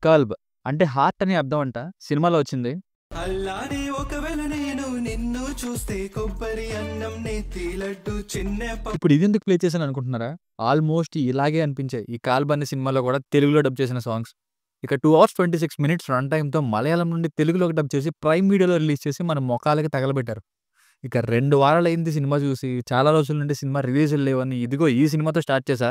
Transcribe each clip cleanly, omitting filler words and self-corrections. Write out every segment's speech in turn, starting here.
కల్బ్ అంటే హార్ట్ అని అర్థం అంట. సినిమాలో వచ్చింది. అల్లానే ఒకవేళ నేను నిన్ను చూస్తే కొబ్బరి అన్నం నెత్తి లడ్డు చిన్న ఇప్పుడు ఇదెందుకు ప్లే చేశాను అనుకుంటున్నారా? ఆల్మోస్ట్ ఇలాగే అనిపించాయి ఈ 'కాల్బ్' అనే సినిమాలో కూడా తెలుగులో డబ్ చేసిన సాంగ్స్. ఇక 2 అవర్స్ 26 మినిట్స్ రన్ టైమ్‌తో మలయాళం నుండి తెలుగులోకి డబ్ చేసి ప్రైమ్ వీడియోలో రిలీజ్ చేసి మన మొఖాలకి తగలబెట్టారు. ఇక 2 వారాలయింది సినిమా చూసి. చాలా రోజుల నుండి సినిమా రిలీజులు లేవని ఇదిగో ఈ సినిమాతో స్టార్ట్ చేశా.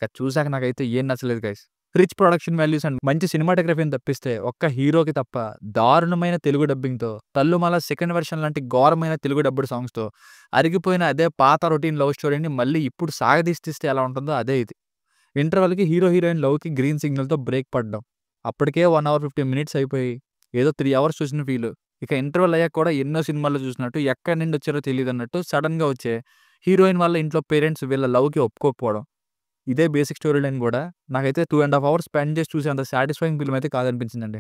ఇక చూసాక నాకైతే ఏం నచ్చలేదు guys. Rich production values and మంచి సినిమాటోగ్రఫీని తప్పిస్తే ఒక్క హీరోకి తప్ప దారుణమైన తెలుగు డబ్బింగ్‌తో 'తల్లుమాల' సెకండ్ వెర్షన్ లాంటి ఘోరమైన తెలుగు డబ్బుడ్ సాంగ్స్‌తో అరిగిపోయిన అదే పాత రొటీన్ లవ్ స్టోరీని మళ్ళీ ఇప్పుడు సాగదీస్తే ఎలా ఉంటుందో అదే ఇది. ఇంటర్వల్‌కి హీరో, హీరోయిన్ లవ్‌కి గ్రీన్ సిగ్నల్‌తో బ్రేక్ పడడం. అప్పటికే 1 అవర్ 15 మినిట్స్ అయిపోయి ఏదో 3 అవర్స్ చూసిన ఫీలు. ఇక ఇంటర్వల్ అయ్యాక కూడా ఎన్నో సినిమాల్లో చూసినట్టు ఎక్కడి నుండి వచ్చారో తెలీదన్నట్టు సడెన్‌గా వచ్చే హీరోయిన్ వాళ్ళ ఇంట్లో పేరెంట్స్ వీళ్ళ లవ్‌కి ఒప్పుకోకపోవడం. ఇదే బేసిక్ స్టోరీ లైన్ గూడా నాకైతే 2½ అవర్స్ స్పెండ్ చేసి చూసేంత సాటిస్ఫైయింగ్ ఫిల్మ్ అయితే కాదనిపించిందండి.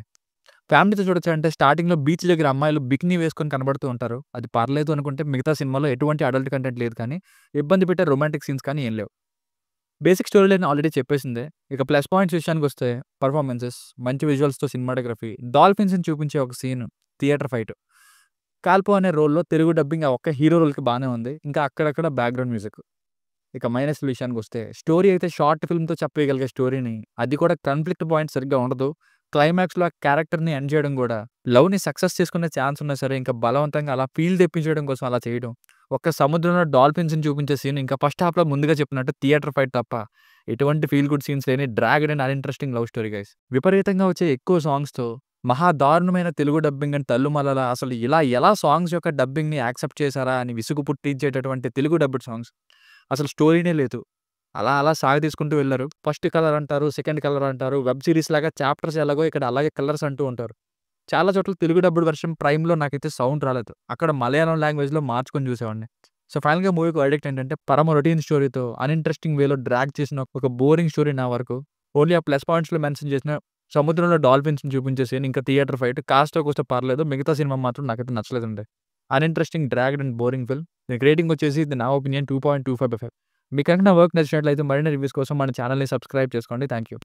ఫ్యామిలీతో చూడొచ్చంటే స్టార్టింగ్‌లో బీచ్ దగ్గర అమ్మాయిలు బికినీ వేసుకొని కనబడుతూ ఉంటారు. అది పర్లేదు అనుకుంటే మిగతా సినిమాలో ఎటువంటి అడల్ట్ కంటెంట్ లేదు కానీ, ఇబ్బంది పెట్టే రొమాంటిక్ సీన్స్ కానీ ఏం లేవు. బేసిక్ స్టోరీ లైన్ ఆల్రెడీ చెప్పేసిందే. ఇక ప్లస్ పాయింట్స్ విషయానికొస్తే పెర్ఫార్మన్సెస్, మంచి విజువల్స్‌తో సినిమాటోగ్రఫీ, డాల్ఫిన్స్‌ని చూపించే ఒక సీన్, థియేటర్ ఫైట్. 'కాల్పో' అనే రోల్‌లో తెలుగు డబ్బింగ్ ఆ ఒక్క హీరో రోల్‌కి బానే ఉంది. ఇంకా అక్కడక్కడ బ్యాక్‌గ్రౌండ్ మ్యూజిక్. ఇక మైనస్‌ల విషయానికొస్తే స్టోరీ అయితే షార్ట్ ఫిల్మ్‌తో చెప్పేయగలిగే స్టోరీని, అది కూడా కాన్‌ఫ్లిక్ట్ పాయింట్ సరిగ్గా ఉండదు. క్లైమాక్స్‌లో ఆ క్యారెక్టర్‌ని ఎండ్ చేయడం గూడా లవ్‌ని సక్సెస్ చేసుకునే ఛాన్స్ ఉన్నా సరే ఇంకా బలవంతంగా అలా ఫీల్ తెప్పించేయడం కోసం అలా చేయడం. ఒక్క సముద్రంలో డాల్ఫిన్స్‌ని చూపించే సీన్ ఇంకా ఫస్ట్ హాఫ్‌లో ముందుగా చెప్పినట్టు థియేటర్ ఫైట్ తప్ప ఎటువంటి ఫీల్ గుడ్ సీన్స్ లేని dragged and uninteresting love story guys. విపరీతంగా వచ్చే ఎక్కువ సాంగ్స్‌తో మహా దారుణమైన తెలుగు డబ్బింగ్ అండ్ తల్లుమలల అసలు ఇలా ఎలా సాంగ్స్ యొక్క డబ్బింగ్‌ని యాక్సెప్ట్ చేశారా అని విసుగు పుట్టించేటటువంటి తెలుగు డబ్బుడ్ సాంగ్స్. అసలు స్టోరీనే లేదు. అలా అలా సాగదీసుకుంటూ వెళ్లారు. ఫస్ట్ కలర్ అంటారు, సెకండ్ కలర్ అంటారు. వెబ్ సీరీస్ లాగా చాప్టర్స్ ఎలాగో ఇక్కడ అలాగే కలర్స్ అంటూ ఉంటారు. చాలా చోట్ల తెలుగు డబ్బుడ్ వెర్షన్ ప్రైమ్‌లో నాకైతే సౌండ్ రాలేదు. అక్కడ మలయాళం లాంగ్వేజ్‌లో మార్చుకొని చూసేవాడిని. సో ఫైనల్‌గా మూవీకి వర్డిక్ట్ ఏంటంటే పరమ రొటీన్ స్టోరీతో అన్‌ఇంట్రెస్టింగ్ వేలో డ్రాగ్ చేసిన ఒక బోరింగ్ స్టోరీ నా వరకు. ఓన్లీ ఆ ప్లస్ పాయింట్స్‌లో మెన్షన్ చేసిన సముద్రంలో డాల్ఫిన్స్‌ని చూపించే సీన్, ఇంకా థియేటర్ ఫైట్ కాస్తో కూస్తో పర్లేదు. మిగతా సినిమా మాత్రం నాకైతే నచ్చలేదండి. Uninteresting, dragged and boring film. దీనికి రేటింగ్ వచ్చేసి ఇది నా ఒపీనియన్ 2.25/5. మీకు కనుక నా వర్క్ నచ్చినట్లయితే మరిన్ని రివ్యూస్ కోసం మన ఛానెల్‌ని సబ్స్క్రైబ్ చేసుకోండి. Thank you.